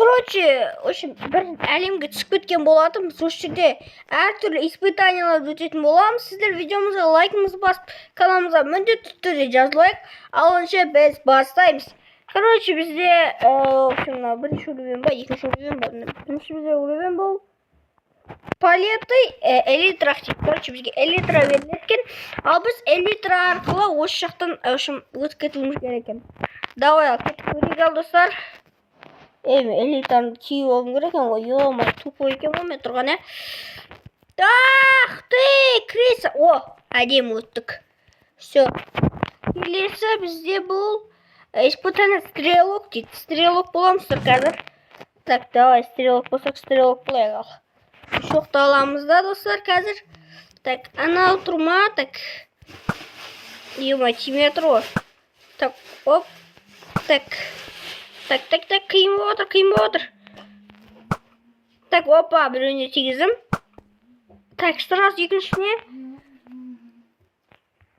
Короче, бір әлемге түсіп кеткен болатынбыз. Осы жерде әртүрлі испытанияларды өтетін боламыз. Сіздер видеомызға лайкымызды басып, каналымызға міндетті түрде жазылайық. Ал онша біз бастаймыз. Короче, бізде бірінші уровень ба, екінші уровень ба? Бірінші бізде уровень бол. Палеты элитра дейді. Короче, бізге элитра беріледі екен. Ал біз элитра арқылы осы жақтан өтіп кетуіміз керек екен. Давай, кеттік көрейік ал достар. Элитаны киіп алғым керек екен ғой. Ё-май, тупой екен ғой мен тұрған, Ах ты, кіресі. О, әдемі өттік. Все. Келесі бізде бұл испытание стрелок дейді. Стрелок боламыздар қазір. Так, давай, стрелок болсақ, стрелок болайық ал. Шоқты аламыз да, достар, қазір. Так, анау тұрма, так. Ё-май, тимей тұр ғой. Так, оп. Так. Так, қиын болып отыр. Так, опа, біреуіне тигіздім. Так, сразу екіншісіне.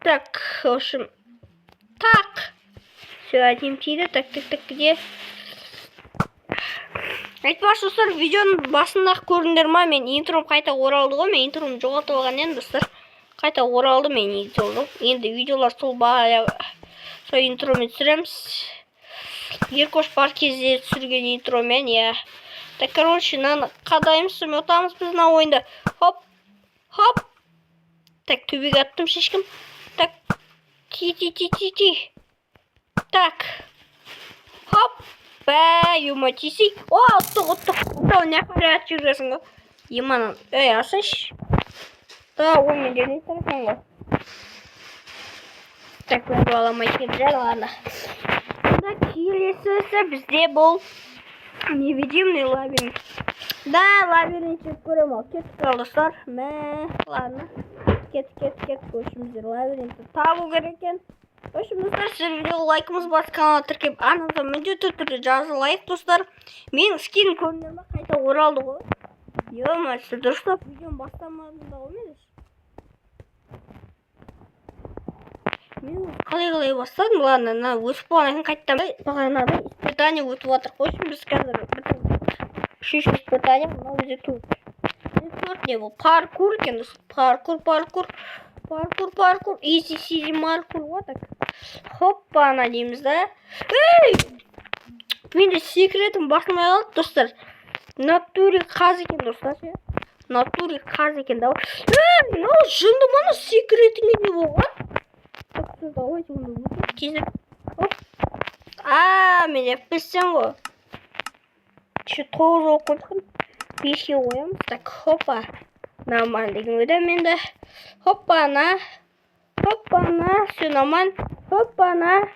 Так, в общем. Так. Все, әдем тиді. Так, где? Айтпақшы, достар, видеоның басында көрдіңдер ма? Мен интром қайта оралды ғой. Мен интром жоғалтып алған едім, достар. Қайта оралды мен интром. Енді видеолар сол сол интромен түсіреміз. Еркош бар кезде түсірген интромен, Так, короче, қадаймыз, сонымен отамыз біз мына ойында. Хоп, хоп. Так, төбеге аттым шешкім. Так, ти. Так. Хоп. Ё-ма, тисей. О, ұттық. Не қарай атып жүргесің ғой. Еманын, асынш. Да, оймен жеріне тұрасың ғой. Так, мен баламай кебірер, ладно. Келесі бізде бұл невидимный лабиринт. Да, лабиринт жеп көрем ал. Кеттік ал, достар. Ладно. Кеттік. Көшіміздер лабиринтті табу керек екен. Өшім, достар, сіздер видео лайкымыз бас каналға тіркеп, арнамызға міндетті түрде жазылайық, достар. Менің скин көрдіңдер ма? Қайта оралды ғой. Ё-май, сіздер дұрыстап видеоны бастамадыңыз да қоймайсыз. Мен қалай бастадым, ладно, өтіп болған қайттам. Бағанада испытание өтіп жатыр. Қойшым, біз қазір үшінші испытание, мынау бізде төрт не бұл? Паркур екен, паркур, изи паркур, вот так. Хоппана дейміз да. Менде секретім басылмай қалды, достар. Натуре қаз екен, достар. Натуре қаз екен, да. Мынау жынды мана секретіңе не болған? Давайте оны өтіп кезіп. Мен еппестен ғой. 9 болып қойдықын. 5-ке қоямыз. Так, хоппа. Нормально деген өйді менді. Хоппана. Все нормально. Хоппана.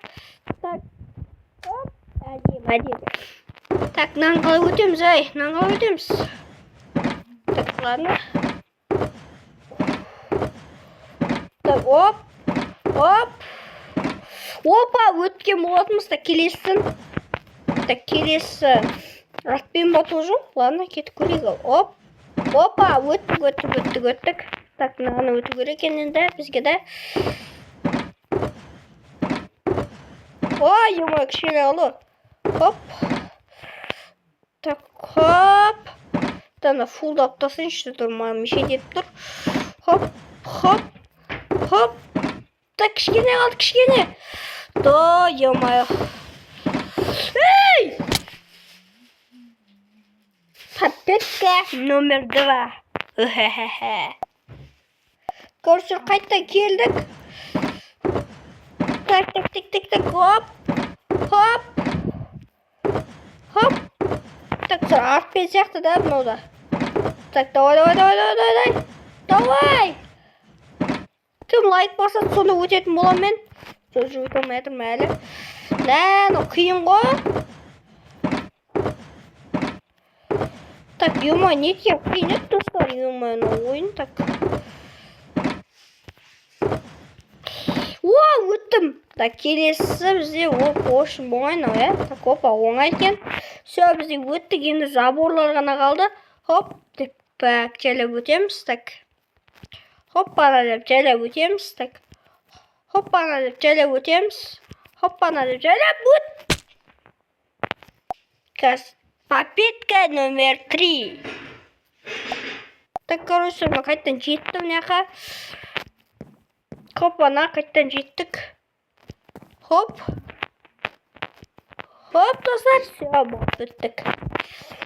Так. Хоп. Әдем. Так, нанғалай өтеміз, Так, ладно. Так, оп. Опа, өткен болатымыз. Так, келесі. Ратпен батыл жоқ. Ладно, кетіп көрейік ал. Опа, өттік. Так, мынаны өту керек енді бізге да. Ой, ё-май, кішкене алу. Хоп. Так, хоп. Тана фулдап тасыншы тұрмай, мешет етіп тұр. Хоп. Так, кішкене қалды. Да, ё-май. Попытка номер 2. Короче, қайта келдік. Так. Хоп. Так, артпен сияқты да бұнауда. Так, давай. Кім лайк басады, соны өтетін болам мен. Сөз өте алмайатырмын әлі. Қиын ғой. Так, ё-май, не тем қиын еді, достар. Ё-май, ойын, так. Өттім. Так, келесі бізде оғышын болмайын, Так, опа, оңай екен. Все, бізде өттік, енді заборлар ғана қалды. Хоп, деп, жайлап өтеміз, так. Хоппана деп жайлап өтеміз, так. Хоппана деп жайлап өт. Попытка номер 3. Так, короче, мы қайттан жеттім мынақа. Хоп, ана қайттан жеттік. Хоп. Хоп, достар, все, болып біттік.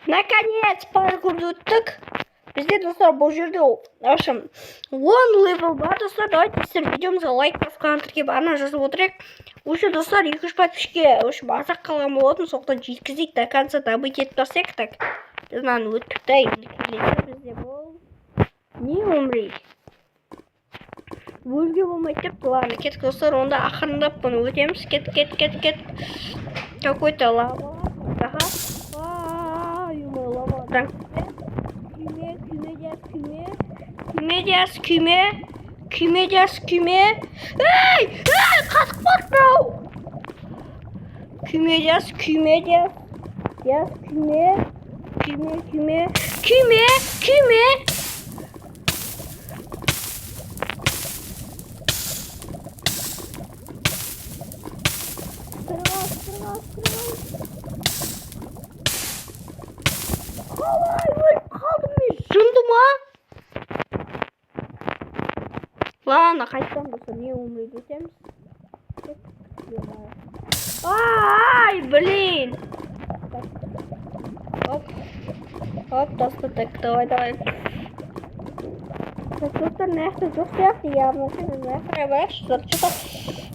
Наконец, паркурды өттік. Бізде, достар, бұл жерде, в общем, 10 левел бар, достар. Давайте сіздер видеомызға лайк басқан тіркеп, ана жазып отырайық. Уже, достар, 2-3 подписчикке, в общем, азақ қалған болатын, соқтан жеткізейік, до конца добыть етіп барсақ, так. Біз мынаны өттік та, енді келесі бізде бұл. Не умри. Өлге болмайды деп, ладно, кеттік, достар, онда ақырындап бұны өтеміз. Кет. Какой-то лава. Ага. Ой, лава. Küme. Ey! Kask bakmıyor. Küme. Ладно, қайтсам болса не умрет етеміз. Ай, блин. Оп, достар, так, давай. Достар, нәхті жоқ сияқты, явно сен нәхті барақшы.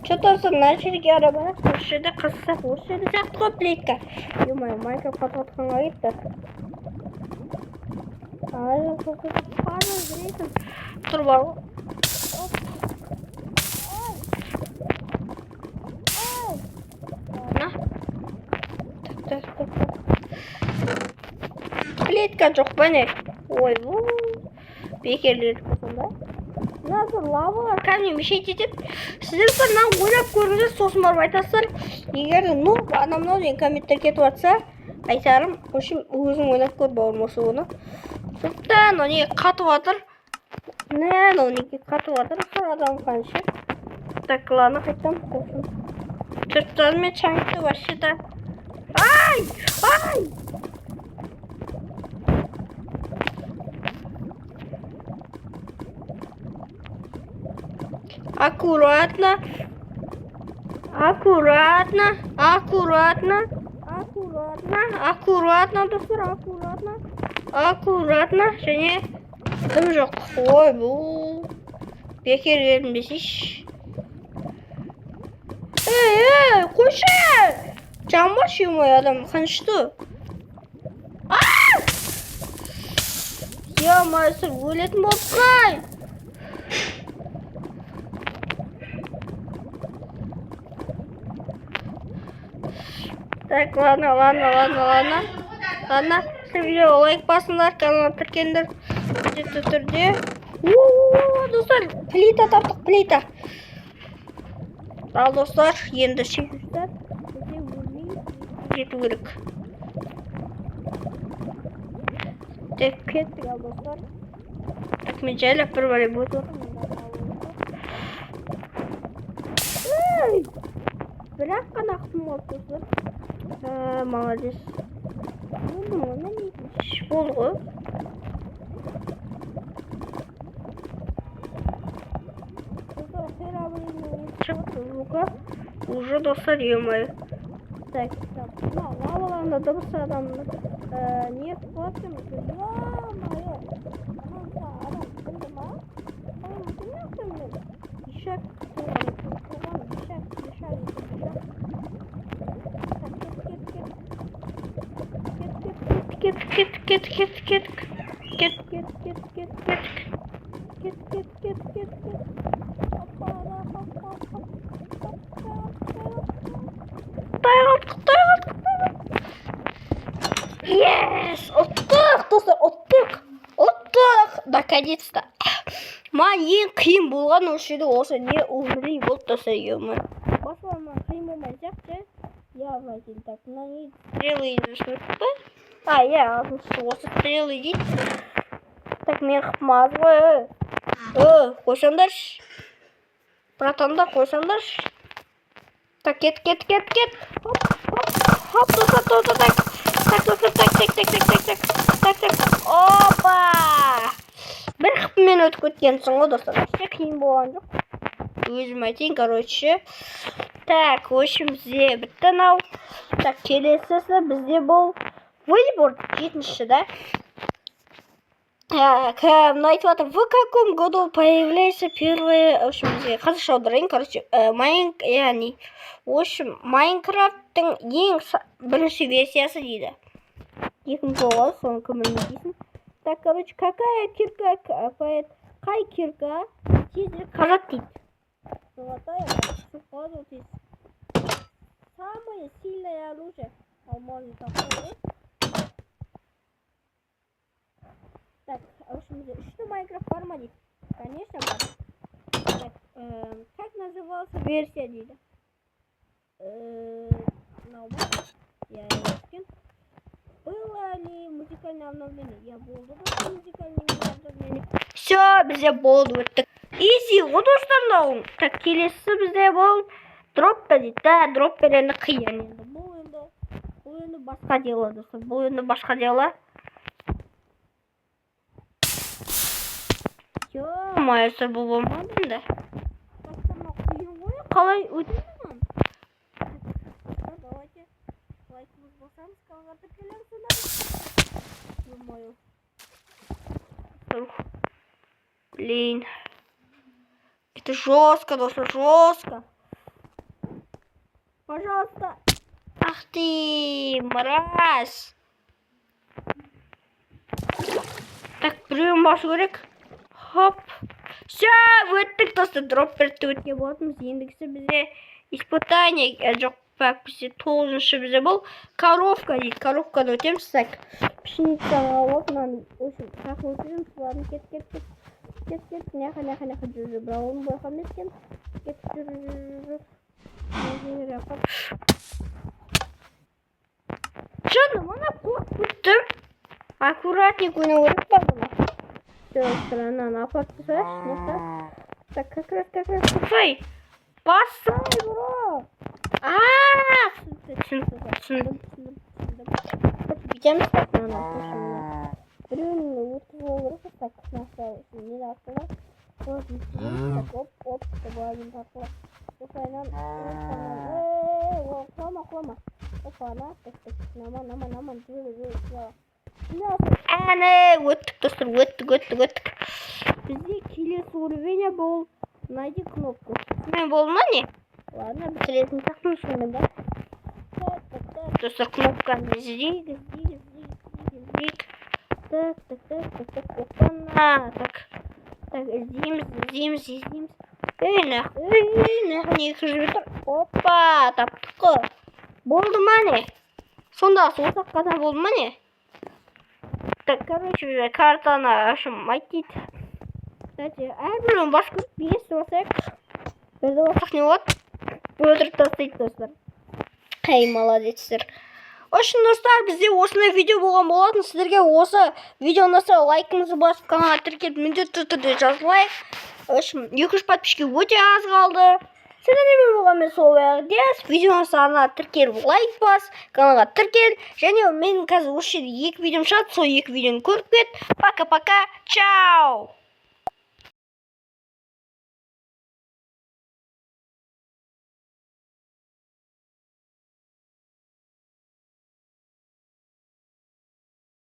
Что-то начали барақ, осы жерде қызсақ, осы жерде сияқты ғой, плитка. Ё-моё, Майнкрафт қатқанға кетті. Тұр бар ғой. Плитка жоқ бәне. Ой, бекерлер сонда. Мына лавалар кәдімгі мешет етеді. Сіздер мына ойлап көріңіздер, сосын барып айтасыздар. Егер анау деген комменттер кетіп жатса, айтарым. В общем, өзің ойлап көр, бауырым, осы оны. Сондықтан, ол неге қатып жатыр. Ол неге қатып жатыр. Адам қанша. Так, ладно, қайтам. Төрттан мен чаңқты вообще да. Ай! Аккуратно, достар, аккуратно, және кім жоқ. Ой, бұл бекер ерінбесейші. Эй, қойшы! Жамбашы мой адам, қаншты? Е-майсыр, өлетін болып қай! Так, ладно. Видео лайк басыңдар, каналға тіркеліңдер. Міндетті түрде. Достар, плита таптық, плита. Ал, достар, енді шекіздер. Бізде өлмей жету керек. Так, кеттік, ал, достар. Так, мен жайлап бір бәрі бөт отырмын. Бірақ қана қытым болып достар. Молодец. Оны нетmiş болды. Уже достар, ё-моё. Так, лаваларында дыбыс адамды не қылатын? Ё-моё. Адам кімді ма? Ишак. Get. Yes! Оттық! Наконец-то! Маған ең қиын болған осы жерде осы не умри болды достар, ё-моё. Басыларынан қиын болмай сияқты. Явно дейін, так, мына не стрелы едіршін өтті. Осы стрелы дейді. Так, мен қыпмаз ғой. Қойсаңдаршы. Братандар, қойсаңдаршы. Так, кет. Хоп, достар, Опа! Бір қыпмен өтіп кеткенсің ғой, достар. Вообще қиын болған жоқ. Өзім айтайын, короче. Так, в общем, бізде бітті анау. Так, келесісі бізде бұл волейбол 7-ші, да? Так, айтып жатыр, в каком году появляется первое, в общем, қазақша аударайын, короче, яғни, в общем, Майнкрафттың ең бірінші версиясы дейді. 2000 жылғы, соны көмірін дейсің. Так, короче, какая кирка копает, қай кирка тезірек қазат дейді. Золотая, сухозу тез. Самое сильное оружие. Алмазный такой. Так, в общем, что Майнкрафт форма дейді? Конечно, бар. Так, как назывался версия дейді? Я не было ли музыкальное обновление? Я болды да музыкальное обновление. Все, бізде болды өттік. Изи, ғой достар. Так, келесі бізде бұл дроппер дейді. Да, дроппер енді қиын енді. Бұл енді басқа дело, достар. Бұл енді басқа дело. Майысыр бұл болмады енді. Қалай өтемін? Давайте лайкымыз болсаңыз, қалғарды келеміз. Блин. Это жестко, достар, жестко. Пожалуйста. Ах ты, мразь. Так, біреуін басу керек. Хоп. Все, өттік, достар, дропперді өтке болатымыз. Ендігісі бізде испытание, жоқ, бізде 9-шы бізде бұл коровка дейді. Коровканы өтеміз. Так, пшеницаны алып, мынаны, өшін, қақы өтеміз, бұларын кет. Нәқа жүрі, брауын байқам еткен. Кет жүрі. Жаны, мана қорт бүттім. Аккуратненько ойнау керек па бұны. Все, странаны апарып тастайықшы. Так, как раз кусай. Басай, бро. Түсіндім. Бүйтеміз так, мана. Біреуінің өткізу керек, так, настау үшін. Нені астыға? Так, оп, табайын тақылы. Осайынан, құлама. Опана, так, наман, жүрі. Әне, өттік, достар, өттік. Бізде келесі уровень бұл. Найди кнопку. Мен бол ма не? Ладно, бітіретін тақтың шыны, да? Так, достар, кнопканы іздейік. Так, опана. Так, іздейміз. Не кіріп жатыр. Опа, таптық. Болды ма не? Сонда солсақ қата болды ма не? Так, короче, картаны ашым айтит. Кстати, әрбірін баш көріп, бес болсақ. Бірді болсақ не болады? Бөлдіріп тастайды, достар. Ай, молодецтер. Үшін, достар, бізде осындай видео болған болатын. Сіздерге осы видео ұнаса лайкыңызды басып, каналға тіркеліп, міндетті түрде жазылайық. Үшін, 200 подписчике өте аз қалды. Сіздермен болғанмен сол уақытта видеоның сағына тіркеліп лайк бас, каналға тіркел, және мен қазір осы жерде 2 видеом шығады, сол 2 видеоны көріп кет. Пока-пока, чао!